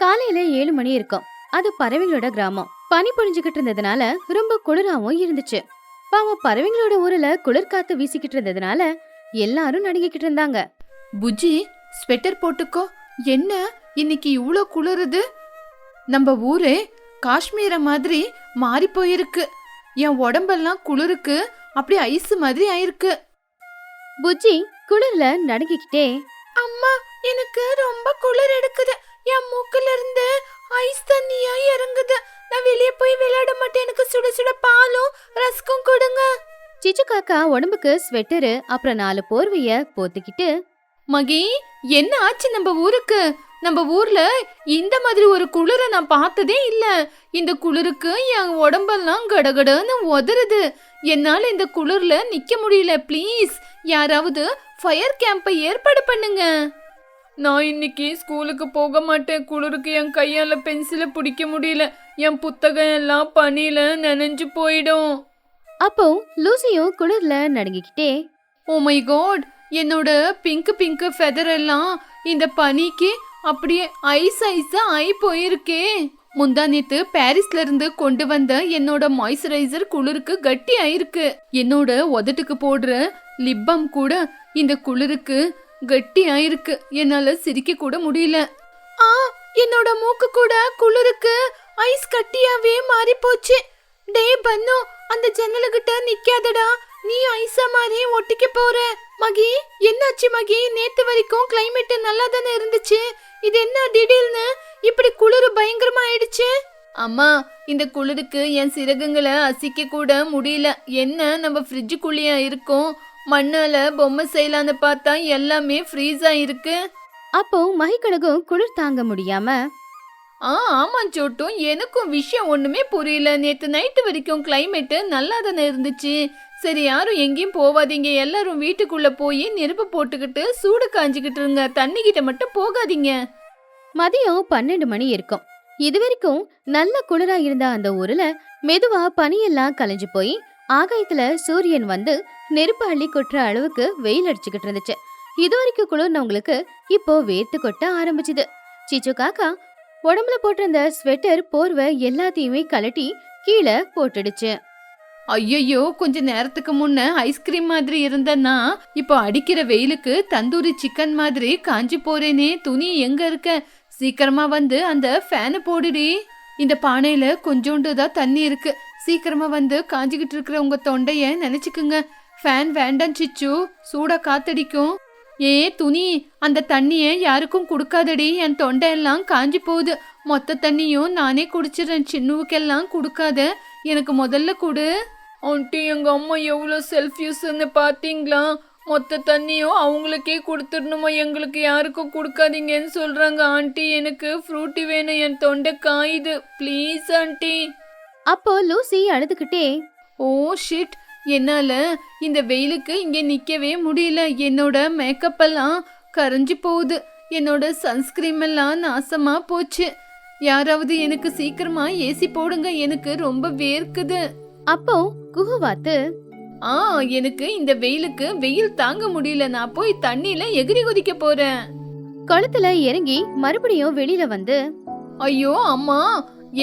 காலையில 7 மணி இருக்கும். அது பறவைகளோட கிராமம். பனி பொழிஞ்சுகிட்டு இருந்ததுனால ரொம்ப குளிராவும் இருந்துச்சு. பாவம் பறவைங்களோட ஊர்ல குளிர் காத்து வீசிக்கிட்டு இருந்ததுனால எல்லாரும் நடுங்கிக்கிட்டு இருந்தாங்க. புஜ்ஜி, ஸ்வெட்டர் போட்டுக்கோ. என்ன இன்னைக்கு இவ்ளோ குளிருது? நம்ம ஊரே காஷ்மீர மாதிரி மாறி போயிருக்கு. என் உடம்பெல்லாம் குளிருக்கு அப்படி ஐஸ் மாதிரி ஆயிருக்கு. புஜ்ஜி குளிர்ல நடுங்கிக்கிட்டே, அம்மா, எனக்கு ரொம்ப குளிர் எடுக்குது. என் மூக்குல இருந்து ஐஸ் தண்ணியா இறங்குது. நான் வெளியே போய் விளையாட மாட்டேன். எனக்கு சுட சுட பாலும் ரஸ்கும் கொடுங்க. சிச்சு காக்கா உடம்புக்கு ஸ்வெட்டரு அப்புறம் 4 போர்வைய போத்திக்கிட்டு, மகி, என்ன ஆச்சு நம்ம ஊருக்கு? நம்ம ஊர்ல இந்த மாதிரி ஒரு குளிர நான் பார்த்ததே இல்ல. இந்த குளிருக்கு என் உடம்பெல்லாம் கடகடன்னு உதறுது. என்னால இந்த குளிர்ல நிக்க முடியல. ப்ளீஸ் யாராவது ஃபயர் கேம்பை ஏற்பாடு பண்ணுங்க. நான் இன்னைக்கு ஸ்கூலுக்கு போக மாட்டேன். குளிருக்கு என் கையால பென்சிலை பிடிக்க முடியல. என் புத்தகம் எல்லாம் பனியில நனைஞ்சு போயிடும். அப்போ லூசியும் குளிர்ல நடுங்கிக்கிட்டே, ஓ மை காட், என்னோட பிங்க் ஃபெதர் எல்லாம் இந்த பனிக்கு அப்படியே ஐஸா ஆயி போயிருக்கே. முந்தா நேத்து பாரிஸ்ல இருந்து கொண்டு வந்த என்னோட மாய்ஸ்சரைசர் குளிருக்கு கட்டி ஆயிருக்கு. என்னோட உதட்டுக்கு போடுற லிப்பம் கூட இந்த குளிருக்கு கட்டி ஆயிருக்கு. என்னால சிரிக்க கூட முடியல. என்னோட மூக்கு கூட குளிருக்கு ஐஸ் கட்டியாவே மாறி போச்சு. டே பன்னு, அந்த ஜன்னலுகிட்ட நிக்காதடா. நீ ஐஸா மாதிரி ஒட்டிக்க போற. மகி, என்னாச்சு மகி? நேத்து வரைக்கும் கிளைமேட் நல்லா தானே இருந்துச்சு. இது என்ன திடீர்னு இப்படி குளிர் பயங்கரமா ஆயிடுச்சு? அம்மா, இந்த குளிருக்கு என் சிறகுங்களை அசைக்க கூட முடியல. என்ன, நம்ம ஃப்ரிட்ஜுக்குள்ளேயா இருக்கும்? மண்ணால பொம்மை செய்யலான்னு பார்த்தா எல்லாமே ஃப்ரீஸ் ஆயிருக்கு. அப்போ மகிக்கழகும் குளிர் தாங்க முடியாம, ஆமா சோட்டு, எனக்கும் விஷயம் ஒண்ணுமே புரியல. நேத்து நைட்டு வரைக்கும் கிளைமேட் நல்லா தானே இருந்துச்சு. சரி, யாரும் எங்கேயும் போவாதீங்க. எல்லாரும் வீட்டுக்குள்ள போய் நெருப்பு போட்டுக்கிட்டு சூடு காஞ்சிக்கிட்டு இருங்க. தண்ணி கிட்ட மட்டும் போகாதீங்க. மதியம் 12 மணி இருக்கும். இது வரைக்கும் நல்ல குளிரா இருந்த அந்த ஊர்ல மெதுவா பனியெல்லாம் கலைஞ்சு போய் ஆகாயத்துல சூரியன் வந்து நெருப்பு அள்ளி கொட்டுற அளவுக்கு வெயில் அடிச்சுக்கிட்டு இருந்துச்சு. இது வரைக்கும் குளிர்னவங்களுக்கு இப்போ வேர்த்து கொட்ட ஆரம்பிச்சுது. சிச்சு காக்கா உடம்புல போட்டிருந்த ஸ்வெட்டர் போர்வை எல்லாத்தையுமே கலட்டி கீழே போட்டுடுச்சு. ஐயோ, கொஞ்ச நேரத்துக்கு முன்ன ஐஸ்கிரீம் மாதிரி இருந்தன்னா இப்போ அடிக்கிற வெயிலுக்கு தந்தூரி சிக்கன் மாதிரி காஞ்சி போறேனே. துணி எங்க இருக்க? சீக்கிரமா வந்து அந்த ஃபேனை போடுடி. இந்த பானையில கொஞ்சோண்டு தான் தண்ணி இருக்கு. சீக்கிரமா வந்து காஞ்சிக்கிட்டு இருக்கிற உங்க தொண்டைய நினைச்சுக்குங்க. ஃபேன் வேண்டாம் சிச்சு, சூடா காத்தடிக்கும். துணி, அந்த தண்ணிய யாருக்கும் குடுக்காதடி. என் தொண்டையெல்லாம் காஞ்சி போகுது. மொத்த தண்ணியும் நானே குடிச்சிடறேன். சின்னுவுக்கெல்லாம் குடுக்காத, எனக்கு முதல்ல கொடு. ஆண்டி, எங்க அம்மா எவ்வளோ செல்ஃப் யூஸ்ன்னு பாத்தீங்களா? மொத்த தண்ணியும் அவங்களுக்கே கொடுத்துடணுமா? எங்களுக்கு யாருக்கும் கொடுக்காதீங்கன்னு சொல்றாங்க. ஆண்டி, எனக்கு ஃப்ரூட்டி வேணும். என் தொண்டை காயுது. Please aunty. அப்போ லூசி அழுதுகிட்டே, ஓ ஷிட், என்னால இந்த வெயிலுக்கு இங்க நிக்கவே முடியல. என்னோட மேக்கப் எல்லாம் கரைஞ்சு போகுது. என்னோட சன்ஸ்கிரீம் எல்லாம் நாசமா போச்சு. யாராவது எனக்கு சீக்கிரமா ஏசி போடுங்க. எனக்கு ரொம்ப வேர்க்குது. அப்போ குஹுவாத்து, எனக்கு இந்த வெயிலுக்கு வெயில் தாங்க முடியல. நான் போய் தண்ணியில எகிரி குதிக்க போறேன். குளத்துல இறங்கி மறுபடியும் வெளியில வந்து, ஐயோ அம்மா,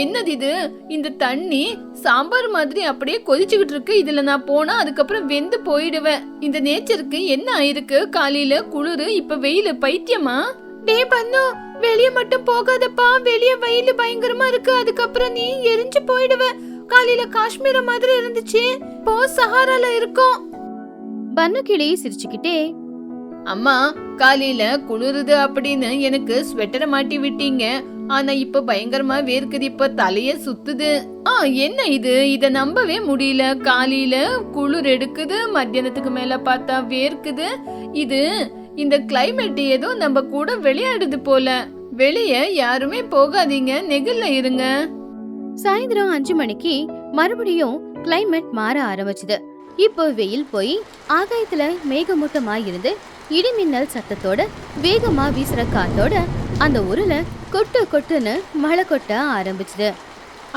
என்னது இது? இந்த தண்ணி சாம்பார் மாதிரி அப்படியே கொதிச்சுக்கிட்டு இருக்கு. இதுல நான் போனா அதுக்கப்புறம் வெந்து போயிடுவேன். இந்த நேச்சருக்கு என்ன ஆயிருக்கு? காலையில குளிரு, இப்ப வெயிலு. பைத்தியமா? டே பண்ணு, வெளிய மட்டும் போகாதப்பா. வெளிய வெயிலு பயங்கரமா இருக்கு. அதுக்கப்புறம் நீ எரிஞ்சு போயிடுவ. காலையில காஷ்மீர மாதிரி இருந்துச்சு, போ சஹாரால இருக்கும். பன்னு கிளி சிரிச்சுக்கிட்டே, அம்மா, காலையில குளிருது அப்படின்னு எனக்கு ஸ்வெட்டரை மாட்டி விட்டீங்க. ஆனா இப்ப பயங்கரமா வேர்க்குது. இப்ப தலைய சுத்துது. என்ன இது? இத நம்பவே முடியல. காலையில குளிர் எடுக்குது, மத்தியானத்துக்கு மேல பார்த்தா வேர்க்குது. இது இந்த கிளைமேட் ஏதோ நம்ம கூட விளையாடுது போல. வெளிய யாருமே போகாதீங்க, நெகிழ்ல இருங்க. சாயந்தரம் 5 மணிக்கு மறுபடியும் கிளைமேட் மாற ஆரம்பிச்சுது. இப்போ வெயில் போய் ஆகாயத்துல மேகமூட்டமா இருந்து இடி மின்னல் சத்தத்தோட வேகமா வீசுற காத்தோட அந்த ஊர்ல கொட்டு கொட்டுன்னு மழை கொட்ட ஆரம்பிச்சுது.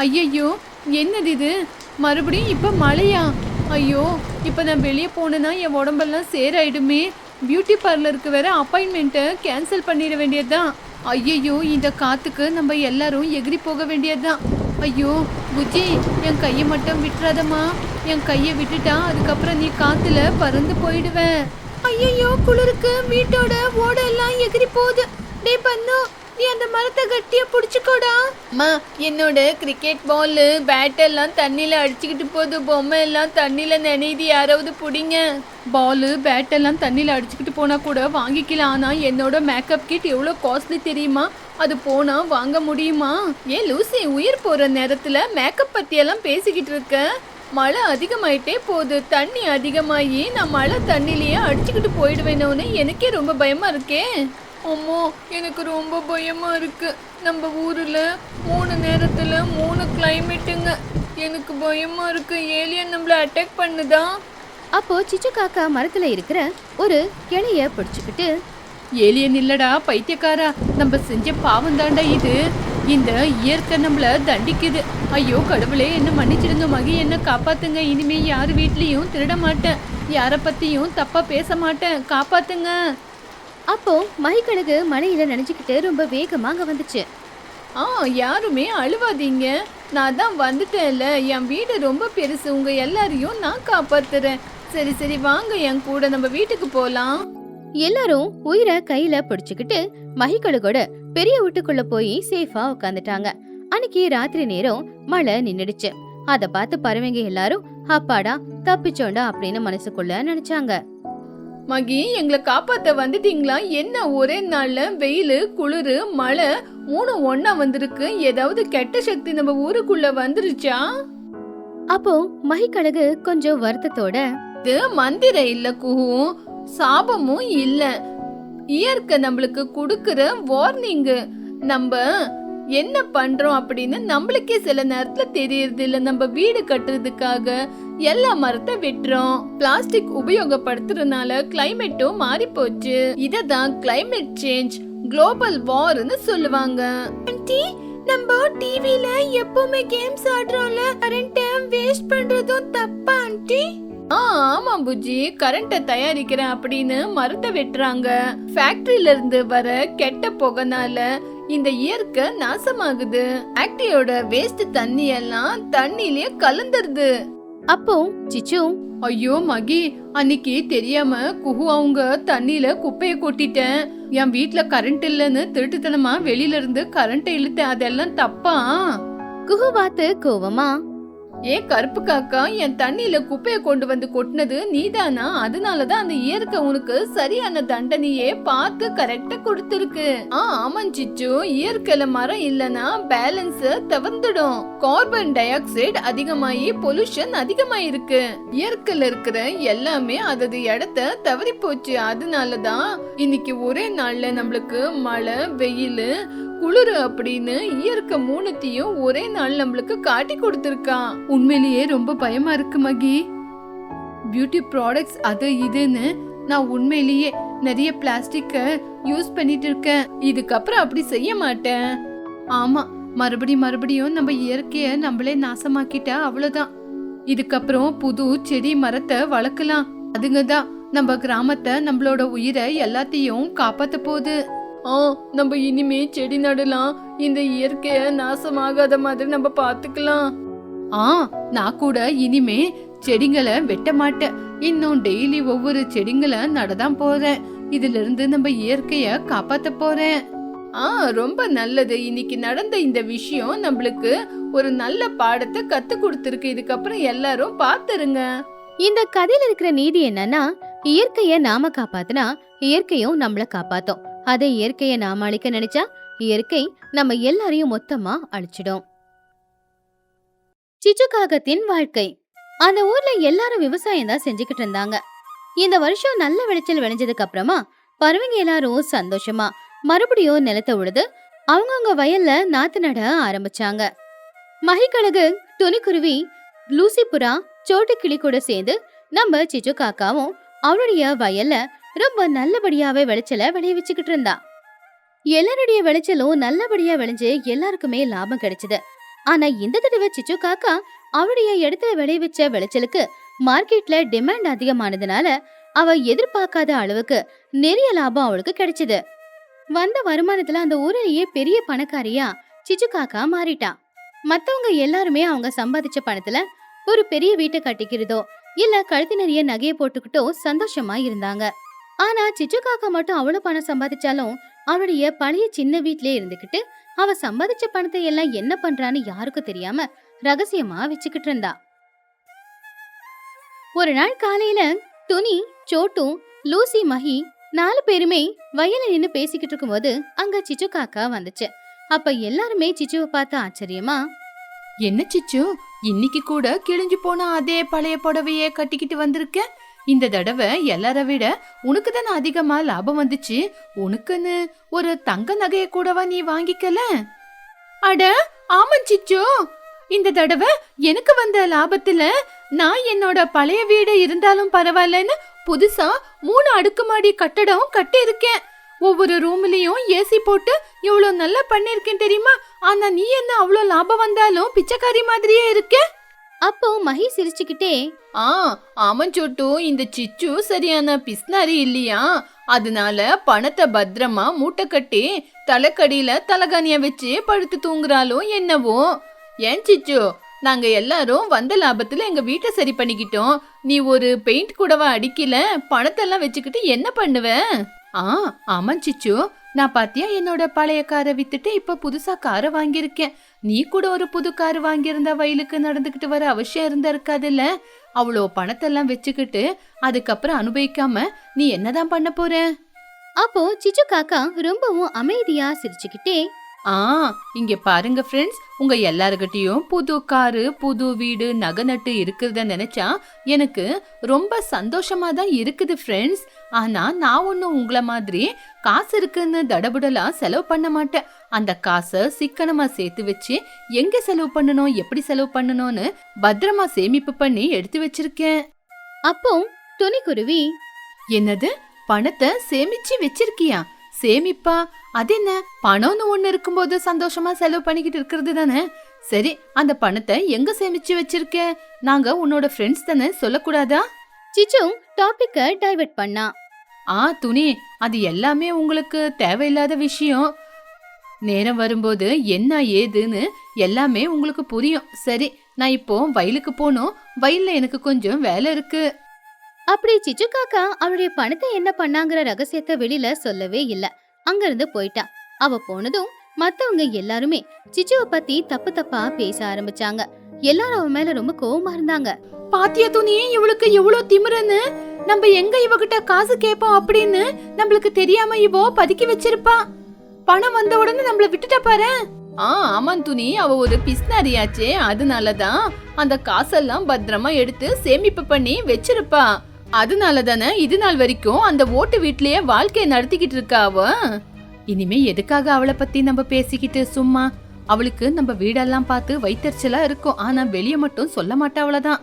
ஐயோ, என்னது இது? மறுபடியும் இப்ப மழையா? ஐயோ, இப்ப நான் வெளியே போனேன்னா என் உடம்பெல்லாம் சேராயிடுமே. பியூட்டி பார்லருக்கு வேற அப்பாயின்மெண்ட்டை கேன்சல் பண்ணிட வேண்டியதுதான். ஐயையோ, இந்த காத்துக்கு நம்ம எல்லாரும் எகிரி போக வேண்டியதுதான். ஐயோ புஜ்ஜி, என் கையை மட்டும் விட்டுறாதம்மா. என் கையை விட்டுட்டா அதுக்கப்புறம் நீ காத்துல பறந்து போயிடுவ. ஐயையோ, குளிருக்கு வீட்டோட ஓட எல்லாம் எகிரி போகுது. டே பண்ணு, நீ அந்த மரத்தை கட்டியா புடிச்சுக்கோடா. அம்மா, என்னோட கிரிக்கெட் பால் பேட் எல்லாம் தண்ணியில அடிச்சுக்கிட்டு போகுது. பொம்மை எல்லாம் தண்ணியில நனையுது, யாராவது புடிங்க. பால் பேட் எல்லாம் தண்ணியில அடிச்சுக்கிட்டு போனா கூட வாங்கிக்கலாம். ஆனா என்னோட மேக்கப் கிட் எவ்வளோ காஸ்ட்லி தெரியுமா? அது போனா வாங்க முடியுமா? ஏன் லூசி, உயிர் போற நேரத்துல மேக்கப் பத்தி எல்லாம் பேசிக்கிட்டு இருக்க? மழை அதிகமாயிட்டே போகுது. தண்ணி அதிகமாகி நான் மழை தண்ணிலேயே அடிச்சுக்கிட்டு போயிடுவேனோன்னு எனக்கே ரொம்ப பயமா இருக்கே. அம்மா, எனக்கு ரொம்ப பயமா இருக்கு. நம்ம ஊர்ல 3 நேரத்துல 3 கிளைமேட்டுங்க. எனக்கு பயமா இருக்கு. ஏலியன் நம்மள அட்டாக் பண்ணுதா? அப்போ சிச்சு காக்கா மரத்துல இருக்கிற ஒரு கிளைய பிடிச்சுக்கிட்டு, ஏலியன் இல்லடா பைத்தியக்காரா, நம்ம செஞ்ச பாவம் தாண்டா இது. இந்த இயற்கை நம்மள தண்டிக்குது. ஐயோ கடவுளே, என்ன மன்னிச்சிடுங்க மகி, என்ன காப்பாத்துங்க. இனிமே யார் வீட்லயும் திருட மாட்டேன், யார பத்தியும் தப்பா பேச மாட்டேன், காப்பாத்துங்க. அப்போ மகிக்கழுகு மழையில நனைஞ்சுக்கிட்டு ரொம்ப வேகமா அங்க வந்துச்சு. யாருமே அழுவாதீங்க, நான் தான் வந்துட்டேன்ல. என் வீடு ரொம்ப பெருசு, உங்க எல்லாரையும் நான் காப்பாத்துறேன். சரி சரி வாங்க என் கூட, நம்ம வீட்டுக்கு போலாம். எல்லாரும் உயிரை கையில பிடிச்சுக்கிட்டு மகிக்கழுகோட பெரிய வீட்டுக்குள்ள போய் சேஃபா உட்காந்துட்டாங்க. அன்னைக்கு ராத்திரி நேரம் மழை நின்னுடுச்சு. அத பார்த்து பறவைங்க எல்லாரும் அப்பாடா தப்பிச்சோண்டா அப்படின்னு மனசுக்குள்ள நினைச்சாங்க. மகி, எங்களை காப்பாத்த வந்துட்டீங்களா? என்ன ஒரே நாள்ல வெயில் குளிர் மழை 3 ஒண்ணா வந்திருக்கு. ஏதாவது கெட்ட சக்தி நம்ம ஊருக்குள்ள வந்துருச்சா? அப்போ மகிக்கழுகு கொஞ்சம் வருத்தத்தோட, இது மந்திரம் இல்ல குஹு, சாபமும் இல்ல, இயற்கை நம்மளுக்கு கொடுக்கிற வார்னிங். நம்ம என்ன பண்றோம் அப்படின்னு நம்மளுக்கே சில நேரத்துல தெரியறது இல்ல. நம்ம வீடு கட்டுறதுக்காக எல்லா மரத்தை வெட்டுறோம். பிளாஸ்டிக் உபயோகப்படுத்துறதுனால கிளைமேட்டும் மாறி போச்சு. இததான் கிளைமேட் சேஞ்ச், குளோபல் வார்னு சொல்லுவாங்க. ஆன்ட்டி, நம்ம டிவில எப்பவுமே கேம்ஸ் ஆடுறோம்ல, கரண்ட் வேஸ்ட் பண்றதும் தப்பா ஆன்ட்டி? ஆமா புஜ்ஜி, கரண்ட தயாரிக்கிறேன் அப்படின்னு மரத்தை வெட்டுறாங்க. ஃபேக்டரியில இருந்து வர கெட்ட புகைனால இந்த இயற்கை நாசமாகுது. ஃபேக்டரியோட வேஸ்ட் தண்ணி எல்லாம் தண்ணியிலே கலந்துருது. அப்போ சிச்சு, ஐயோ மகி, அன்னைக்கு தெரியாம குஹு அவங்க தண்ணியில குப்பைய கொட்டிட்டேன். என் வீட்ல கரண்ட் இல்லன்னு திருட்டுத்தனமா வெளியில இருந்து கரண்ட் இழுத்தேன். அதெல்லாம் தப்பா? குஹு பார்த்து கோவமா, கருப்பு காக்கா, என் தண்ணியில குப்பைய கொண்டு வந்து கொட்டினது நீதானா? அதனாலதான் அந்த இயற்கை உனக்கு சரியான தண்டனையே பார்த்து கரெக்டா கொடுத்திருக்கு. ஆமாம் சிச்சு, இயற்கையில மரம் இல்லனா பேலன்ஸ் தவந்துடும். கார்பன் டை ஆக்சைடு அதிகமாயி பொல்யூஷன் அதிகமாயிருக்கு. இயற்கையில இருக்கிற எல்லாமே அதது இடத்த தவறி போச்சு. அதனாலதான் இன்னைக்கு ஒரே நாள்ல நம்மளுக்கு மழை வெயில் குளிர் அப்படின்னு இயற்கை 3த்தையும் ஒரே நாள் நம்மளுக்கு காட்டி கொடுத்திருக்கான். உண்மையிலேயே ரொம்ப பயமா இருக்கு மகி. பியூட்டி ப்ராடக்ட்ஸ் அது இதுன்னு நான் உண்மையிலேயே நிறைய பிளாஸ்டிக்க யூஸ் பண்ணிட்டு இருக்கேன். இதுக்கப்புறம் அப்படி செய்ய மாட்டேன். ஆமா, மறுபடியும் நம்ம இயற்கைய நம்மளே நாசமாக்கிட்டா அவ்வளவுதான். இதுக்கப்புறம் புது செடி மரத்தை வளர்க்கலாம். அதுங்கதான் நம்ம கிராமத்தை, நம்மளோட உயிரை எல்லாத்தையும் காப்பாத்த போகுது. நம்ம இனிமே செடி நடலாம். இந்த இயற்கைய நாசமாகாத மாதிரி நம்ம பாத்துக்கலாம். நான் கூட இனிமே செடிங்களை வெட்ட மாட்டேன். இன்னும் டெய்லி ஒவ்வொரு செடிங்களை நடதான் போறேன். இதுல இருந்து நம்ம இயற்கைய காப்பாத்த போறேன். ரொம்ப நல்லது. இன்னைக்கு நடந்த இந்த விஷயம் நம்மளுக்கு ஒரு நல்ல பாடத்தை கத்து கொடுத்திருக்கு. இதுக்கப்புறம் எல்லாரும் பாத்துருங்க. இந்த கதையில இருக்கிற நீதி என்னன்னா, இயற்கைய நாம காப்பாத்தினா இயற்கையும் நம்மள காப்பாத்தும். அதே இயற்கைய நாம அழிக்க நினைச்சா இயற்கை நம்ம எல்லாரையும் மொத்தமா அழிச்சிடும். சிச்சு காகத்தின் வாழ்க்கை. அந்த ஊர்ல எல்லாரும் விவசாயம் தான் செஞ்சுக்கிட்டு இருந்தாங்க. இந்த வருஷம் நல்ல விளைச்சல் விளைஞ்சதுக்கு அப்புறமா பறவைங்க எல்லாரும் சந்தோஷமா மறுபடியும் நிலத்தை உழுது அவங்கவுங்க வயல்ல நாத்து நட ஆரம்பிச்சாங்க. மகிக்கழுகு, துணிக்குருவி, லூசி புறா, சோட்டு கிளி கூட சேர்ந்து நம்ம சிச்சு காக்காவும் அவளுடைய வயல்ல ரொம்ப நல்லபடியாவே விளைச்சல விளைய வச்சுக்கிட்டு இருந்தா. எல்லாருடைய விளைச்சலும் நல்லபடியா விளைஞ்சு எல்லாருக்குமே லாபம் கிடைச்சது. ஆனா இந்த தடவை சிச்சு காக்கா அவளுடைய இடத்துல விளைய வச்ச விளைச்சலுக்கு மார்க்கெட்ல டிமாண்ட் அதிகமானதுனால அவ எதிர்பார்க்காத அளவுக்கு நிறைய லாபம் அவளுக்கு கிடைச்சது. வந்த வருமானத்துல அந்த ஊரிலேயே பெரிய பணக்காரியா சிச்சு காக்கா மாறிட்டா. மத்தவங்க எல்லாருமே அவங்க சம்பாதிச்ச பணத்துல ஒரு பெரிய வீட்டை கட்டிக்கிறதோ இல்ல கழுத்து நிறைய நகையை போட்டுக்கிட்டோ சந்தோஷமா இருந்தாங்க. ஆனா சிச்சு காக்கா மட்டும் அவ்வளவு பணம் சம்பாதிச்சாலும் அவளுடைய பழைய சின்ன வீட்லயே இருந்துகிட்டு அவ சம்பாதிச்ச பணத்தை எல்லாம் என்ன பண்றான்னு யாருக்கும் தெரியாம ரகசியமா வச்சுக்கிட்டு இருந்தா. ஒரு நாள் காலையில துனி, சோட்டு, லூசி, மஹி 4 பேருமே வயல்ல நின்னு பேசிக்கிட்டு இருக்கும்போது அங்க சிச்சு காக்கா வந்துச்சு. அப்ப எல்லாருமே சிச்சுவை பார்த்து ஆச்சரியமா, என்ன சிச்சு, இன்னைக்கு கூட கிழிஞ்சு போன அதே பழைய புடவையே கட்டிக்கிட்டு வந்திருக்க? இந்த தடவை எல்லார விட உனக்கு தானே அதிகமா லாபம் வந்துச்சு. உனக்குன்னு ஒரு தங்க நகைய கூடவா நீ வாங்கிக்கல? அட ஆமா சிச்சு, இந்த தடவை எனக்கு வந்த லாபத்துல நான் என்னோட பழைய வீடு இருந்தாலும் பரவாயில்லன்னு புதுசா 3 அடுக்குமாடி கட்டடம் கட்டி இருக்கேன். ஒவ்வொரு ரூம்லயும் ஏசி போட்டு எவ்வளவு நல்லா பண்ணிருக்கேன் தெரியுமா? ஆனா நீ என்ன அவ்வளவு லாபம் வந்தாலும் பிச்சைக்காரி மாதிரியே இருக்க. அப்போ மஹி சிரிச்சுக்கிட்டே, ஆமஞ்சோட்டு, இந்த சிச்சு சரியான பிஸ்னாரி இல்லையா? அதனால பணத்தை பத்திரமா மூட்டை கட்டி தலைக்கடியில தலகாணிய வச்சு படுத்து தூங்குறாளோ என்னவோ. ஏன் சிச்சு, நாங்க எல்லாரும் வந்த லாபத்துல எங்க வீட்டை சரி பண்ணிக்கிட்டோம். நீ ஒரு பெயிண்ட் கூடவா அடிக்கல? பணத்தெல்லாம் வச்சுக்கிட்டு என்ன பண்ணுவ? ஆமா சிச்சு, நான் பாத்தியா என்னோட பழைய காரை வித்துட்டு இப்ப புதுசா காரை வாங்கியிருக்கேன். நீ கூட ஒரு புது கார் வாங்கியிருந்தா வயலுக்கு நடந்துகிட்டு வர அவசியம் இருந்திருக்காதுல்ல. அவ்வளோ பணத்தெல்லாம் வச்சுக்கிட்டு அதுக்கப்புறம் அனுபவிக்காம நீ என்னதான் பண்ண போற? அப்போ சிச்சு காக்கா ரொம்பவும் அமைதியா சிரிச்சுக்கிட்டே, இங்க பாருங்க ஃப்ரெண்ட்ஸ், உங்க எல்லாருக்கிட்டையும் புது காரு, புது வீடு, நகை நட்டு இருக்கிறத நினைச்சா எனக்கு ரொம்ப சந்தோஷமா தான் இருக்குது ஃப்ரெண்ட்ஸ். ஆனா நான் ஒன்னும் உங்களை மாதிரி காசு இருக்குன்னு தடபுடலா செலவு பண்ண மாட்டேன். அந்த காசை சிக்கனமா சேர்த்து வச்சு எங்க செலவு பண்ணணும், எப்படி செலவு பண்ணணும்னு பத்திரமா சேமிப்பு பண்ணி எடுத்து வச்சிருக்கேன். அப்போ துணிக்குருவி, என்னது, பணத்தை சேமிச்சு வச்சிருக்கியா? சேமிப்பா? அது என்ன? பணம்னு ஒண்ணு இருக்கும்போது சந்தோஷமா செலவு பண்ணிக்கிட்டு இருக்கிறது தானே. சரி, அந்த பணத்தை எங்க சேமிச்சு வச்சிருக்க? நாங்க உன்னோட ஃப்ரெண்ட்ஸ் தானே, சொல்லக்கூடாதா? சிச்சு டாபிக்க டைவர்ட் பண்ணா. துணி, அது எல்லாமே உங்களுக்கு தேவையில்லாத விஷயம். நேரம் வரும்போது என்ன ஏதுன்னு எல்லாமே உங்களுக்கு புரியும். சரி, நான் இப்போ வயலுக்கு போனோம். வயல்ல எனக்கு கொஞ்சம் வேலை இருக்கு. அப்படி சிச்சு காக்கா அவளுடைய பணத்தை என்ன பண்ணாங்கிற ரகசியத்தை வெளியில சொல்லவே இல்ல. அங்கிருந்து போயிட்டா. அவ போனதும் மத்தவங்க எல்லாருமே சிச்சுவை பத்தி தப்பு தப்பா பேச ஆரம்பிச்சாங்க. எல்லாரும் அவ மேல ரொம்ப கோவமா இருந்தாங்க. பாத்தியா துணி, இவளுக்கு எவ்வளவு திமிருன்னு. நம்ம எங்க இவகிட்ட காசு கேட்போம் அப்படின்னு நம்மளுக்கு தெரியாம இவோ பதுக்கி வச்சிருப்பா. பணம் வந்த உடனே நம்மள விட்டுட்டா பாரு. ஆமாம் துணி, அவ ஒரு பிஸ்னாரியாச்சே. அதனாலதான் அந்த காசெல்லாம் பத்திரமா எடுத்து சேமிப்பு பண்ணி வச்சிருப்பா. அதனால தானே இது நாள் வரைக்கும் அந்த ஓட்டு வீட்லயே வாழ்க்கைய நடத்திக்கிட்டு இருக்கா அவ. இனிமே எதுக்காக அவளை பத்தி நம்ம பேசிக்கிட்டு சும்மா? அவளுக்கு நம்ம வீடெல்லாம் பார்த்து வைத்தறிச்சலா இருக்கும். ஆனா வெளிய மட்டும் சொல்ல மாட்டா, அவ்வளவுதான்.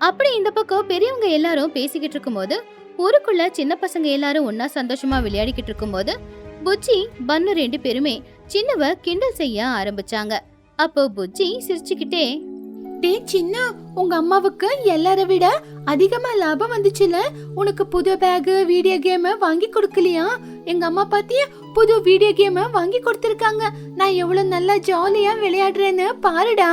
அப்படி இந்த பக்கம் பெரியவங்க எல்லாரும் பேசிக்கிட்டு இருக்கும்போது ஊருக்குள்ள சின்ன பசங்க எல்லாரும் ஒன்னா சந்தோஷமா விளையாடிக்கிட்டு இருக்கும்போது புஜ்ஜி, பன்னு 2 பேருமே சின்னவ கிண்டல் செய்ய ஆரம்பிச்சாங்க. அப்போ புஜ்ஜி சிரிச்சுக்கிட்டே, டே சின்ன, உங்க அம்மாவுக்கு எல்லார விட அதிகமா லாபம் வந்துச்சுல. உனக்கு புது பேக், வீடியோ கேம் வாங்கி கொடுக்கலையா? எங்க அம்மா பாத்தியா, புது வீடியோ கேம் வாங்கி கொடுத்திருக்காங்க. நான் எவ்வளவு நல்லா ஜாலியா விளையாடுறேன்னு பாருடா.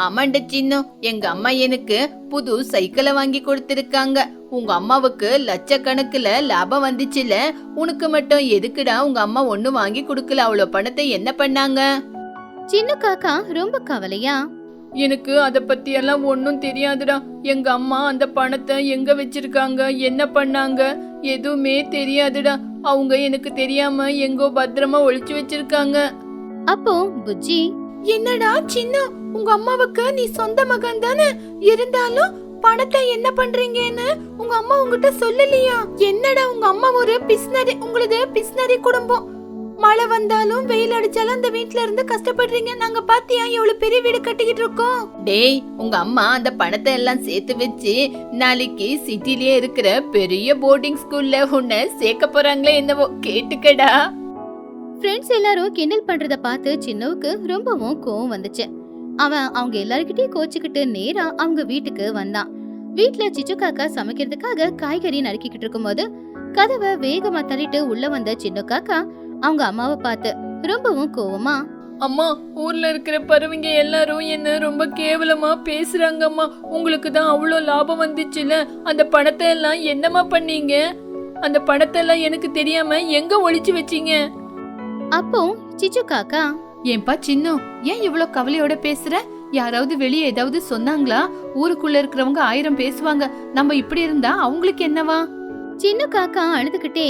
ஆமாண்ட சின்ன, எங்க அம்மா எனக்கு புது சைக்கிளை வாங்கி கொடுத்திருக்காங்க. உங்க அம்மாவுக்கு லட்சக்கணக்குல லாபம் வந்துச்சுல. உனக்கு மட்டும் எதுக்குடா உங்க அம்மா ஒண்ணு வாங்கி கொடுக்கல? அவ்வளவு பணத்தை என்ன பண்ணாங்க? சின்ன காக்கா ரொம்ப கவலையா, எனக்கு அத பத்தி எல்லாம் ஒன்னும் தெரியாதுடா. எங்க அம்மா அந்த பணத்தை எங்க வச்சிருக்காங்க, என்ன பண்ணாங்க, எதுவுமே தெரியாதுடா. அவங்க எனக்கு தெரியாம எங்கோ பத்திரமா ஒளிச்சு வச்சிருக்காங்க. அப்போ புஜ்ஜி, என்னடா சின்ன, உங்க அம்மாவுக்கு நீ சொந்த மகன் தானே, இருந்தாலும் பணத்தை என்ன பண்றீங்கன்னு உங்க அம்மா உங்ககிட்ட சொல்லலையா? என்னடா உங்க அம்மா ஒரு பிஸ்னரி, உங்களது பிஸ்னரி குடும்பம். மழை வந்தாலும் வெயில் அடிச்சாலும் அந்த வீட்ல இருந்து கஷ்டப்படுறீங்க. நாங்க பாத்தியா எவ்வளவு பெரிய வீடு கட்டிக்கிட்டு இருக்கோம். டேய், உங்க அம்மா அந்த பணத்தை எல்லாம் சேர்த்து வச்சு நாளைக்கு சிட்டிலேயே இருக்கிற பெரிய போர்டிங் ஸ்கூல்ல உன்னை சேர்க்க போறாங்களே என்னவோ, கேட்டுக்கடா. ஃப்ரெண்ட்ஸ் எல்லாரும் கிண்டல் பண்றத பார்த்து சின்னவுக்கு ரொம்பவும் கோவம் வந்துச்சு. அவன் அவங்க எல்லார்கிட்டயும் கோச்சுக்கிட்டு நேரா அவங்க வீட்டுக்கு வந்தான். வீட்ல சிச்சு காக்கா சமைக்கிறதுக்காக காய்கறி நறுக்கிக்கிட்டு இருக்கும்போது கதவை வேகமா தள்ளிட்டு உள்ள வந்த சின்ன காக்கா அவங்க அம்மாவை பார்த்து ரொம்பவும் கோவமா, அம்மா, ஊர்ல இருக்கிற பறவைங்க எல்லாரும் என்ன ரொம்ப கேவலமா பேசுறாங்கம்மா. உங்களுக்கு தான் அவ்வளோ லாபம் வந்துச்சுல, அந்த பணத்தை எல்லாம் என்னம்மா பண்ணீங்க? அந்த பணத்தை எல்லாம் எனக்கு தெரியாம எங்க ஒளிச்சு வச்சீங்க? அப்போ சிச்சு காக்கா, ஏன்பா சின்ன, ஏன் இவ்வளவு கவலையோட பேசுற? யாராவது வெளியே ஏதாவது சொன்னாங்களா? ஊருக்குள்ள இருக்கிறவங்க 1000 பேசுவாங்க, நம்ம இப்படி இருந்தா அவங்களுக்கு என்னவா? சின்ன காக்கா அழுதுகிட்டே,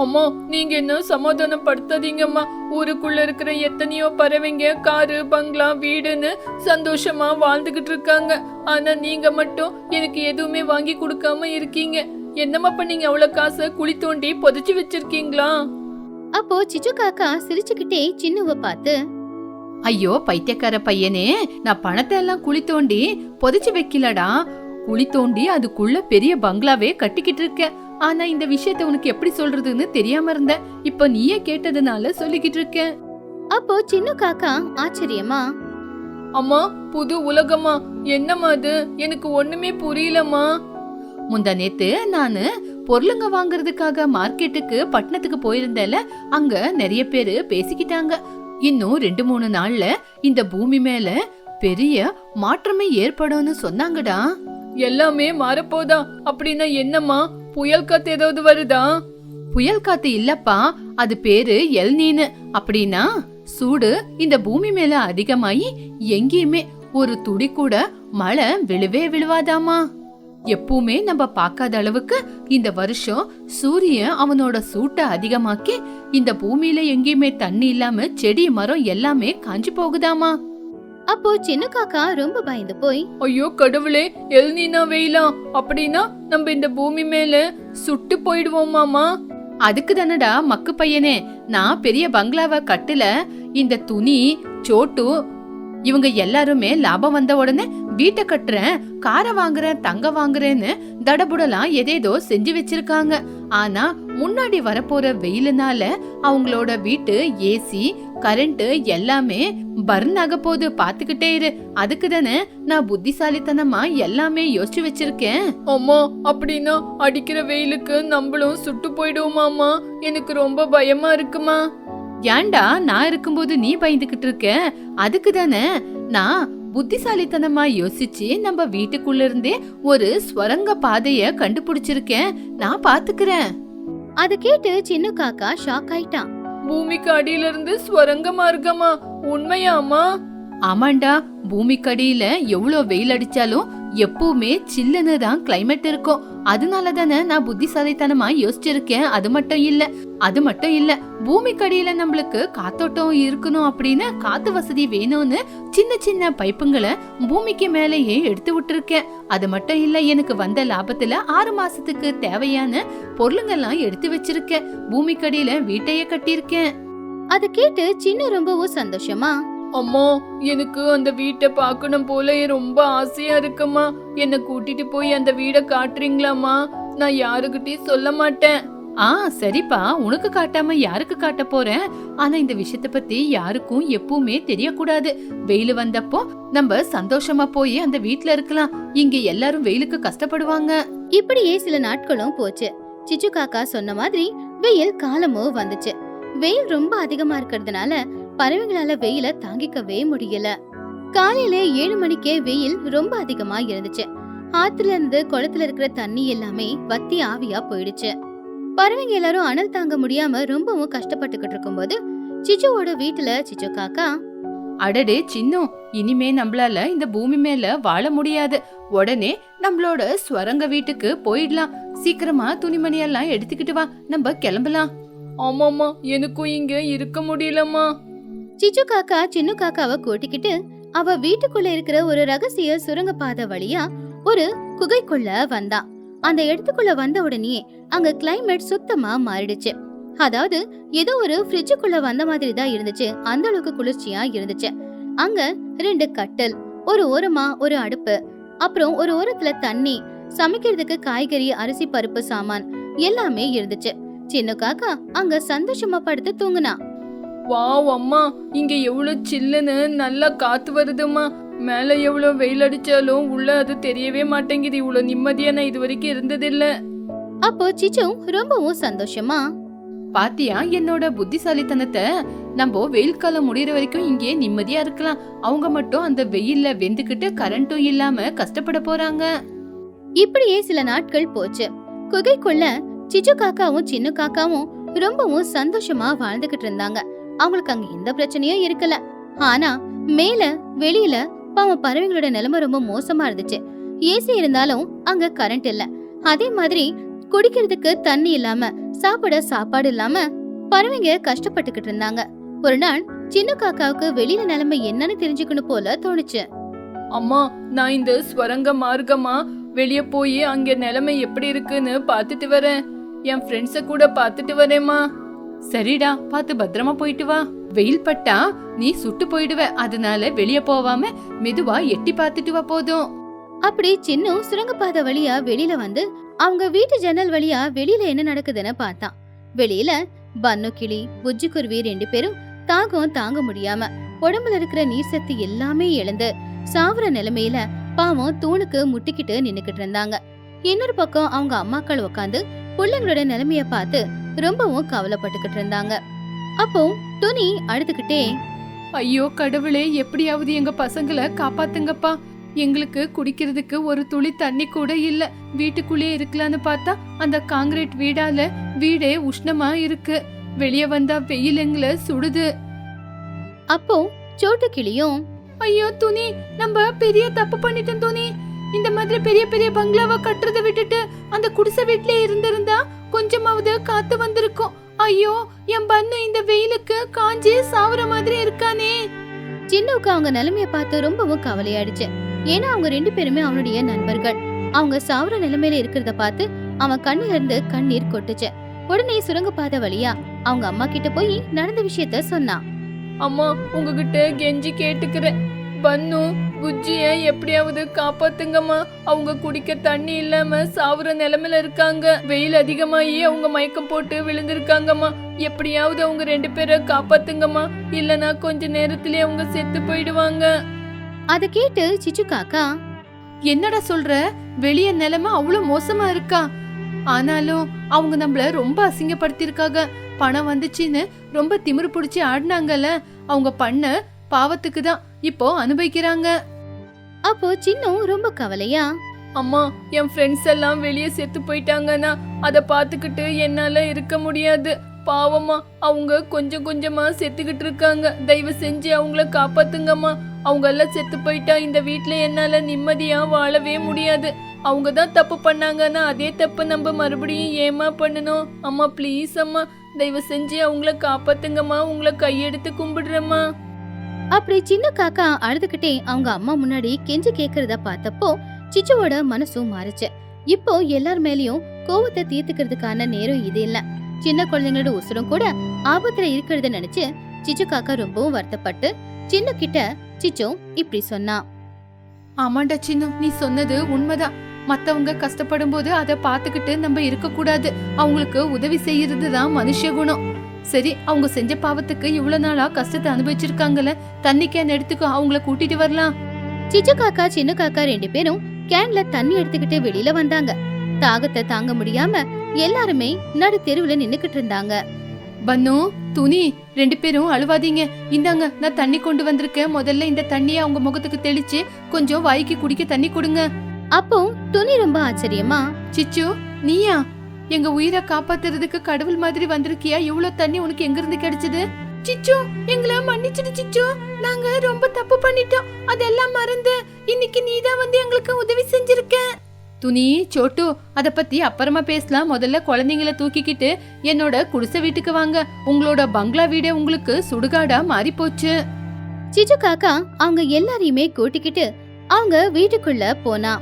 அம்மா, நீங்க என்ன சமாதானம் படுத்தாதீங்கம்மா. ஊருக்குள்ள இருக்கிற எத்தனையோ பறவைங்க காரு பங்களா வீடுன்னு சந்தோஷமா வாழ்ந்துகிட்டு இருக்காங்க. ஆனா நீங்க மட்டும் எனக்கு எதுவுமே வாங்கி கொடுக்காம இருக்கீங்க. என்னம்மா பண்ணீங்க? அவ்வளவு காசை குழி தோண்டி புதைச்சு வச்சிருக்கீங்களா? அப்போ சிச்சு காக்கா சிரிச்சுக்கிட்டே சின்னுவ பார்த்து, ஐயோ பைத்தியக்கார பையனே, நான் பணத்தை எல்லாம் குழி தோண்டி புதைச்சு வைக்கலடா. குழி தோண்டி அதுக்குள்ள பெரிய பங்களாவே கட்டிக்கிட்டு இருக்க. ஆனா இந்த விஷயத்த உனக்கு எப்படி சொல்றதுன்னு தெரியாம இருந்த. இப்ப நீயே கேட்டதுனால சொல்லிக்கிட்டு இருக்க. அப்போ சின்ன காக்கா ஆச்சரியமா, அம்மா, புது உலகமா? என்னம்மா அது? எனக்கு ஒண்ணுமே புரியலம்மா. முந்தா நேத்து நானு பொருளுங்க வாங்குறதுக்காக மார்க்கெட்டுக்கு பட்டணத்துக்கு போயிருந்தேல, அங்க நிறைய பேரு பேசிக்கிட்டாங்க. இன்னும் 2-3 நாள்ல இந்த பூமி மேல பெரிய மாற்றமே ஏற்படும்னு சொன்னாங்கடா. எல்லாமே மாறப்போதா? அப்படின்னா என்னம்மா? புயல் காத்து ஏதாவது வருதா? புயல் காத்து இல்லப்பா, அது பேரு எல்னீனு. அப்படின்னா சூடு இந்த பூமி மேல அதிகமாயி எங்கேயுமே ஒரு துளி கூட மழை விழுவாதாமா. எப்பவுமே நம்ம பார்க்காத அளவுக்கு இந்த வருஷம் சூரியன் அவனோட சூட்டை அதிகமாக்கி இந்த பூமியில எங்கேயுமே தண்ணி இல்லாம செடி மரம் எல்லாமே காஞ்சு போகுதாமா. அப்போ சின்ன காக்கா ரொம்ப பயந்து போய், ஐயோ கடவுளே, எல்னினா வெயிலா? அப்படின்னா நம்ம இந்த பூமி மேல சுட்டு போயிடுவோமாமா? அதுக்கு தானடா மக்கு பையனே, நான் பெரிய பங்களாவை கட்டல. இந்த துணி சோட்டு இவங்க எல்லாருமே லாபம் வந்த உடனே வீட்டை கட்டுறேன், காரை வாங்குறேன், தங்க வாங்குறேன்னு தடபுடலாம் எதேதோ செஞ்சு வச்சிருக்காங்க. ஆனா முன்னாடி வரப்போற வெயிலுனால அவங்களோட வீட்டு ஏசி கரண்ட் எல்லாமே பர்ன் ஆக போது. பாத்துக்கிட்டே இரு. அதுக்கு தானே நான் புத்திசாலித்தனமா எல்லாமே யோசிச்சு வச்சிருக்கேன். அம்மா, அப்படின்னா அடிக்கிற வெயிலுக்கு நம்மளும் சுட்டு போயிடுவோமாமா? எனக்கு ரொம்ப பயமா இருக்குமா. ஏன்டா நான் இருக்கும்போது நீ பயந்துகிட்டு இருக்க? அதுக்கு தானே நான் புத்திசாலித்தனமா யோசிச்சு நம்ம வீட்டுக்குள்ள இருந்தே ஒரு ஸ்வரங்க பாதைய கண்டுபிடிச்சிருக்கேன். நான் பாத்துக்கிறேன். அது கேட்டு சின்ன காக்கா ஷாக் ஆயிட்டான். பூமிக்கு அடியில இருந்து ஸ்வரங்க மார்க்கமா? உண்மையாமா? ஆமாண்டா, பூமிக்கு அடியில எவ்வளவு வெயில் அடிச்சாலும் எப்பவுமே சில்லுன்னு தான் கிளைமேட் இருக்கும். அதனால தானே நான் புத்திசாலித்தனமா யோசிச்சிருக்கேன். அது மட்டும் இல்ல பூமிக்கு அடியில நம்மளுக்கு காத்தோட்டம் இருக்கணும் அப்படின்னு காத்து வசதி வேணும்னு சின்ன சின்ன பைப்புங்களை பூமிக்கு மேலேயே எடுத்து விட்டுருக்கேன். அது மட்டும் இல்ல, எனக்கு வந்த லாபத்துல 6 மாசத்துக்கு தேவையான பொருளுங்கெல்லாம் எடுத்து வச்சிருக்கேன். பூமிக்கு அடியில வீட்டையே கட்டியிருக்கேன். அது கேட்டு சின்ன ரொம்பவும் சந்தோஷமா, அம்மா, எனக்கு அந்த வீட்டை பார்க்கணும் போல ரொம்ப ஆசையா இருக்குமா. என்ன கூட்டிட்டு போய் அந்த வீடை காட்டுறீங்களாமா? நான் யாருகிட்டயும் சொல்ல மாட்டேன். சரிப்பா, உனக்கு காட்டாம யாருக்கு காட்ட போறேன்? ஆனா இந்த விஷயத்த பத்தி யாருக்கும் எப்பவுமே தெரியக்கூடாது. வெயில் வந்தப்போ நம்ம சந்தோஷமா போய் அந்த வீட்ல இருக்கலாம். இங்க எல்லாரும் வெயிலுக்கு கஷ்டப்படுவாங்க. இப்படியே சில நாட்களும் போச்சு. சிச்சு காக்கா சொன்ன மாதிரி வெயில் காலமும் வந்துச்சு. வெயில் ரொம்ப அதிகமா இருக்கிறதுனால பறவைகளால வெயில தாங்கிக்கவே முடியல. காலையில 7 மணிக்கே வெயில் ரொம்ப அதிகமா இருந்துச்சு. ஆத்துல இருந்து குளத்துல இருக்கிற தண்ணி எல்லாமே வத்தி ஆவியா போயிடுச்சு. பறவைங்க எல்லாரும் அனல் தாங்க முடியாம ரொம்பவும் கஷ்டப்பட்டுக்கிட்டு இருக்கும்போது சிச்சுவோட வீட்டுல சிச்சு காக்கா, அடடே சின்னம், இனிமே நம்மளால இந்த பூமி மேல வாழ முடியாது. உடனே நம்மளோட ஸ்வரங்க வீட்டுக்கு போயிடலாம். சீக்கிரமா துணிமணி எல்லாம் எடுத்துக்கிட்டு வா, நம்ம கிளம்பலாம். ஆமாமா, எனக்கும் இங்க இருக்க முடியலம்மா. சிச்சு காக்கா சின்ன காக்காவை கூட்டிக்கிட்டு அவ வீட்டுக்குள்ள இருக்கிற ஒரு ரகசிய சுரங்க பாதை வழியா ஒரு குகைக்குள்ள வந்தா. அந்த இடத்துக்குள்ள வந்த உடனே அங்க கிளைமேட் சுத்தமா மாறிடுச்சு. அதாவது ஏதோ ஒரு ஃப்ரிட்ஜுக்குள்ள வந்த மாதிரி தான் இருந்துச்சு. அந்த அளவுக்கு குளிர்ச்சியா இருந்துச்சு. அங்க 2 கட்டில், ஒரு ஓரமா ஒரு அடுப்பு, அப்புறம் ஒரு ஓரத்துல தண்ணி, சமைக்கிறதுக்கு காய்கறி, அரிசி, பருப்பு சாமான் எல்லாமே இருந்துச்சு. சின்ன காக்கா அங்க சந்தோஷமா படுத்து தூங்குனா. வாவ் அம்மா, இங்க எவ்வளவு சில்லுன்னு நல்லா காத்து வருதுமா. மேல எவ்வளவு வெயில் அடிச்சாலும் உள்ள அது தெரியவே மாட்டேங்குது. இவ்வளவு நிம்மதியா நான் இது வரைக்கும் இருந்ததில்ல. அப்போ சிச்சு ரொம்பவும் சந்தோஷமா, பாத்தியா என்னோட புத்திசாலித்தனத்தை? நம்ம வெயில் காலம் முடியற வரைக்கும் இங்கே நிம்மதியா இருக்கலாம். அவங்க மட்டும் அந்த வெயில்ல வெந்துக்கிட்டு கரண்ட்டும் இல்லாம கஷ்டப்பட போறாங்க. இப்படியே சில நாட்கள் போச்சு. குகைக்குள்ள சிச்சு காக்காவும் சின்ன காக்காவும் ரொம்பவும் சந்தோஷமா வாழ்ந்துகிட்டு இருந்தாங்க. அவங்களுக்கு அங்க எந்த பிரச்சனையும் இருக்கல. ஆனா மேல வெளியில பாவம் பறவைங்களோட நிலைமை ரொம்ப மோசமா இருந்துச்சு. ஏசி இருந்தாலும் அங்க கரண்ட் இல்ல. அதே மாதிரி குடிக்கிறதுக்கு தண்ணி இல்லாம, சாப்பிட சாப்பாடு இல்லாம பறவைங்க கஷ்டப்பட்டுக்கிட்டு இருந்தாங்க. ஒரு நாள் சின்ன காக்காவுக்கு வெளியில நிலைமை என்னன்னு தெரிஞ்சுக்கணும் போல தோணுச்சு. அம்மா, நான் இந்த ஸ்வரங்க மார்க்கமா வெளிய போய் அங்க நிலைமை எப்படி இருக்குன்னு பாத்துட்டு வரேன். என் ஃப்ரெண்ட்ஸ கூட பாத்துட்டு வரேம்மா. சரிடா, பாத்து பத்திரமா போயிட்டு வா. வெயில் பட்டா நீ சுட்டு போயிடுவ. அதனால வெளிய போவாம மெதுவா எட்டி பாத்துட்டு வா போதும். அப்படி சின்ன சுரங்கப்பாதை வழியா வெளியில வந்து அவங்க வீட்டு ஜன்னல் வழியா வெளியில என்ன நடக்குதுன்னு பார்த்தான். வெளியில பன்னு கிளி, புஜ்ஜி குருவி 2 பேரும் தாகம் தாங்க முடியாம உடம்புல இருக்கிற நீர் சக்தி எல்லாமே இழந்து சாவர நிலைமையில பாவம் தூணுக்கு முட்டிக்கிட்டு நின்னுக்கிட்டு இருந்தாங்க. இன்னொரு பக்கம் அவங்க அம்மாக்கள் உட்காந்து பிள்ளைங்களோட நிலைமைய பார்த்து ரொம்பவும் கவலைப்பட்டுக்கிட்டு இருந்தாங்க. அப்போ துணி அழுதுகிட்டே, ஐயோ கடவுளே, எப்படியாவது எங்க பசங்களை காப்பாத்துங்கப்பா. எங்களுக்கு குடிக்கிறதுக்கு ஒரு துளி தண்ணி கூட இல்ல. வீட்டுக்குள்ளேயே இருக்கலான்னு பார்த்தா அந்த காங்கிரீட் வீடால வீடே உஷ்ணமா இருக்கு. வெளியே வந்தா வெயில் எங்களை சுடுது. அப்போ சோட்டு கிளியும், ஐயோ துணி, நம்ம பெரிய தப்பு பண்ணிட்டோம் துணி. இந்த மாதிரி பெரிய பெரிய பங்களாவை கட்டுறத விட்டுட்டு அந்த குடிசை வீட்லயே இருந்திருந்தா கொஞ்சமாவது காத்து வந்திருக்கும். ஐயோ, என் பன்னு இந்த வெயிலுக்கு காஞ்சி சாவற மாதிரி இருக்கானே. சின்னவுக்கு அவங்க நிலைமைய பார்த்து ரொம்பவும் கவலையாயிடுச்சு. ஏன்னா அவங்க 2 பேருமே அவனுடைய நண்பர்கள். அவங்க சாவர நிலைமையில இருக்கிறத பார்த்து அவன் கண்ணுல இருந்து கண்ணீர் கொட்டுச்சு. உடனே சுரங்கப்பாதை வழியா அவங்க அம்மா கிட்ட போய் நடந்த விஷயத்த சொன்னான். அம்மா, உங்ககிட்ட கெஞ்சி கேட்டுக்கிறேன். பன்னு புஜ்ஜிய எப்படியாவது காப்பாத்துங்கம்மா. அவங்க குடிக்க தண்ணி இல்லாம சாவுற நிலைமையில இருக்காங்க. வெயில் அதிகமாயி அவங்க மயக்கம் போட்டு விழுந்திருக்காங்கம்மா. எப்படியாவது அவங்க 2 பேரை காப்பாத்துங்கம்மா. இல்லனா கொஞ்ச நேரத்திலே அவங்க செத்து போயிடுவாங்க. அத கேட்டு சிச்சு காக்கா, என்னடா சொல்ற? வெளிய நிலைமை அவ்வளவு மோசமா இருக்கா? ஆனாலும் அவங்க நம்மள ரொம்ப அசிங்கப்படுத்திருக்காங்க. பணம் வந்துச்சுன்னு ரொம்ப திமிரு பிடிச்சி ஆடினாங்கல்ல, அவங்க பண்ண பாவத்துக்கு தான் இப்போ அனுபவிக்கிறாங்க. அப்போ சின்ன ரொம்ப கவலையா, அம்மா, என் ஃப்ரெண்ட்ஸ் எல்லாம் வெளியே செத்து போயிட்டாங்கன்னா அதை பார்த்துக்கிட்டு என்னால இருக்க முடியாது. பாவமா, அவங்க கொஞ்சம் கொஞ்சமா செத்துக்கிட்டு இருக்காங்க. தயவு செஞ்சு அவங்கள காப்பாத்துங்கம்மா. அவங்க எல்லாம் செத்து போயிட்டா இந்த வீட்டுல என்னால நிம்மதியா வாழவே முடியாது. அவங்க தான் தப்பு பண்ணாங்கன்னா அதே தப்பு நம்ம மறுபடியும் ஏமா பண்ணணும்? அம்மா ப்ளீஸ் அம்மா, தயவு செஞ்சு அவங்கள காப்பாத்துங்கம்மா. உங்களை கையெடுத்து கும்பிடுறேம்மா. அப்படி சின்ன காக்கா அழுதுகிட்டே அவங்க அம்மா முன்னாடி கெஞ்சி கேக்குறத பார்த்தப்போ சிச்சுவோட மனசும் மாறுச்சு. இப்போ எல்லார் மேலயும் கோவத்தை தீர்த்துக்கிறதுக்கான நேரம் இது இல்ல. சின்ன குழந்தைங்களோட உசுரும் கூட ஆபத்துல இருக்கிறத நினைச்சு சிச்சு காக்கா ரொம்பவும் வருத்தப்பட்டு சின்ன கிட்ட சிச்சு இப்படி சொன்னா. ஆமாண்டா சின்ன, நீ சொன்னது உண்மைதான். மத்தவங்க கஷ்டப்படும் போது அதை பார்த்துக்கிட்டு நம்ம இருக்க கூடாது. அவங்களுக்கு உதவி செய்யறதுதான் மனுஷ குணம். சரி, அவங்க செஞ்ச பாவத்துக்கு இவ்வளவு நாளா கஷ்டத்தை அனுபவிச்சிருக்காங்கல்ல, தண்ணி கேன் எடுத்துக்கோ, அவங்கள கூட்டிட்டு வரலாம். சிச்சு காக்கா சின்ன காக்கா 2 பேரும் கேன்ல தண்ணி எடுத்துக்கிட்டு வெளியில வந்தாங்க. தாகத்தை தாங்க முடியாம எல்லாருமே நடு தெருவுல நின்னுக்கிட்டு இருந்தாங்க. பன்னு, துணி, 2 பேரும் அழுவாதீங்க. இந்தாங்க, நான் தண்ணி கொண்டு வந்திருக்கேன். முதல்ல இந்த தண்ணியை அவங்க முகத்துக்கு தெளிச்சு கொஞ்சம் வாய்க்கு குடிக்க தண்ணி கொடுங்க. அப்போ துணி ரொம்ப ஆச்சரியமா, சிச்சு, நீயா? எங்க உயிரை காப்பாத்துறதுக்கு கடவுள் மாதிரி வந்திருக்கியா? இவ்வளவு தண்ணி உனக்கு எங்க இருந்து கிடைச்சது? சிச்சு, எங்களை மன்னிச்சிடு சிச்சு. நாங்க ரொம்ப தப்பு பண்ணிட்டோம். அதெல்லாம் மறந்து இன்னைக்கு நீதான் வந்து எங்களுக்கு உதவி செஞ்சிருக்க. துணி, சோட்டு, அத பத்தி அப்புறமா பேசலாம். முதல்ல குழந்தைங்களை தூக்கிக்கிட்டு என்னோட குடிசை வீட்டுக்கு வாங்க. உங்களோட பங்களா வீடே உங்களுக்கு சுடுகாடா மாறி போச்சு. சிச்சு காக்கா அவங்க எல்லாரையுமே கூட்டிக்கிட்டு அவங்க வீட்டுக்குள்ள போனா.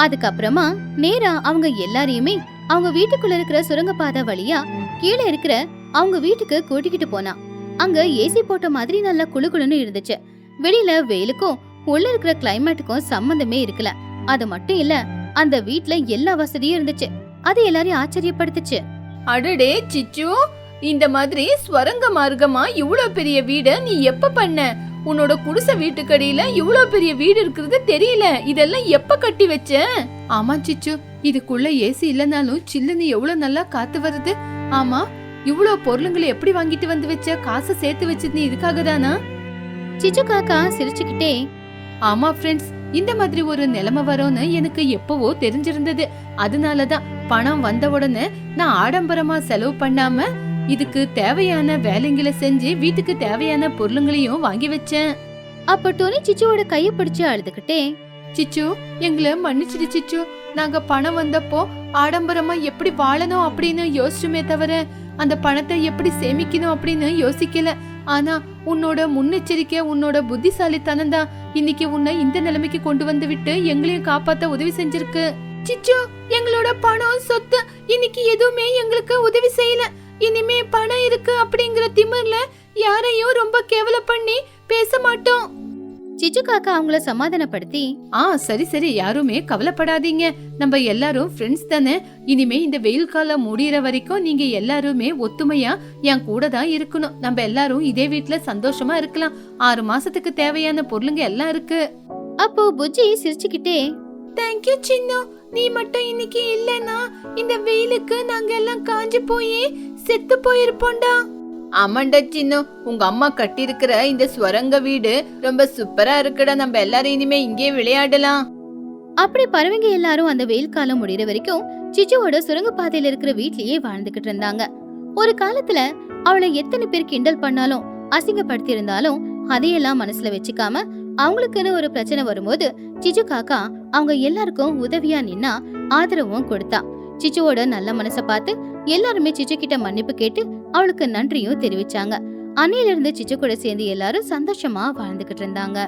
அதுக்கப்புறமா நேரா அவங்க எல்லாரையுமே அவங்க வீட்டுக்குள்ள இருக்கிற சுரங்கப்பாதை வழியா கீழே இருக்கிற அவங்க வீட்டுக்கு கூட்டிக்கிட்டு போனா. அங்க ஏசி போட்ட மாதிரி நல்ல குளுகுளுன்னு இருந்துச்சு. வெளியில வெயிலுக்கும் உள்ள இருக்கிற கிளைமேட்டுக்கும் சம்பந்தமே இருக்கல. அது மட்டும் இல்ல, அந்த வீட்ல எல்லா வசதியும் இருந்துச்சு. அது எல்லாரையும் ஆச்சரியப்படுத்துச்சு. அடடே சிச்சு, இந்த மாதிரி ஸ்வரங்க மார்க்கமா இவ்வளவு பெரிய வீட நீ எப்ப பண்ண? உன்னோட குடிசை வீட்டுக்கடியில இவ்வளவு பெரிய வீடு இருக்கிறது தெரியல. இதெல்லாம் எப்ப கட்டி வச்ச? ஆமா சிச்சு, இதுக்குள்ள ஏசி இல்லனாலும் சில்லுன்னு எவ்வளவு நல்லா காத்து வருது. ஆமா, இவ்ளோ பொருளுங்களை எப்படி வாங்கிட்டு வந்து வச்ச? காசை சேர்த்து வச்சது நீ இதுக்காக தானா? சிச்சு காக்கா சிரிச்சுக்கிட்டே, ஆமா ஃப்ரெண்ட்ஸ், இந்த மாதிரி ஒரு நிலைமை வரும்னு எனக்கு எப்பவோ தெரிஞ்சிருந்தது. அதனாலதான் பணம் வந்த உடனே நான் ஆடம்பரமா செலவு பண்ணாம இதுக்கு தேவையான வேலைங்களை செஞ்சு வீட்டுக்கு தேவையான பொருளுங்களையும் வாங்கி வச்சேன். அப்ப டோனி சிச்சுவோட கைய பிடிச்சு அழுதுகிட்டே, சிச்சு, எங்களை மன்னிச்சிடு சிச்சு. நாங்க பணம் வந்தப்போ ஆடம்பரமா எப்படி வாழணும் அப்படின்னு யோசிச்சுமே தவிர அந்த பணத்தை எப்படி சேமிக்கணும் அப்படின்னு யோசிக்கல. ஆனா உன்னோட முன்னெச்சரிக்கை, உன்னோட புத்திசாலித்தனம் தான் இன்னைக்கு உன்னை இந்த நிலைமைக்கு கொண்டு வந்து விட்டு எங்களையும் காப்பாத்த உதவி செஞ்சிருக்கு. சிச்சு, எங்களோட பணம் சொத்து இன்னைக்கு எதுவுமே எங்களுக்கு உதவி செய்யல. இனிமே பணம் இருக்கு அப்படிங்கிற திமிர்ல யாரையும் ரொம்ப கேவலம் பண்ணி பேச மாட்டோம். சிச்சு காக்கா அவங்கள சமாதானப்படுத்தி, சரி சரி, யாருமே கவலைப்படாதீங்க. நம்ம எல்லாரும் ஃப்ரெண்ட்ஸ் தானே. இனிமே இந்த வெயில் காலம் முடியற வரைக்கும் நீங்க எல்லாருமே ஒத்துமையா என் கூட தான் இருக்கணும். நம்ம எல்லாரும் இதே வீட்ல சந்தோஷமா இருக்கலாம். 6 மாசத்துக்கு தேவையான பொருளுங்க எல்லாம் இருக்கு. அப்போ புஜ்ஜி சிரிச்சுக்கிட்டே, தேங்க்யூ சின்னு. நீ மட்டும் இன்னைக்கு இல்லனா இந்த வெயிலுக்கு நாங்க எல்லாம் காஞ்சி போய் செத்து போயிருப்போம்டா. ஆமாண்டா சின்னு, உங்க அம்மா கட்டி இருக்கிற இந்த சுரங்க வீடு ரொம்ப சூப்பரா இருக்குடா. நம்ம எல்லாரும் இனிமே இங்கே விளையாடலாம். அப்படி பறவைங்க எல்லாரும் அந்த வெயில் காலம் முடியற வரைக்கும் சிச்சுவோட சுரங்க பாதையில இருக்கிற வீட்லயே வாழ்ந்துகிட்டு இருந்தாங்க. ஒரு காலத்துல அவளை எத்தனை பேர் கிண்டல் பண்ணாலும் அசிங்கப்படுத்தி இருந்தாலும் அதையெல்லாம் மனசுல வச்சுக்காம அவங்களுக்குன்னு ஒரு பிரச்சனை வரும்போது சிச்சு காக்கா அவங்க எல்லாருக்கும் உதவியா நின்னா ஆதரவும் கொடுத்தா. சிச்சுவோட நல்ல மனசை பார்த்து எல்லாருமே சிச்சு கிட்ட மன்னிப்பு கேட்டு அவளுக்கு நன்றியும் தெரிவிச்சாங்க. அன்னையில இருந்து சிச்சு கூட சேர்ந்து எல்லாரும் சந்தோஷமா வாழ்ந்துகிட்டு இருந்தாங்க.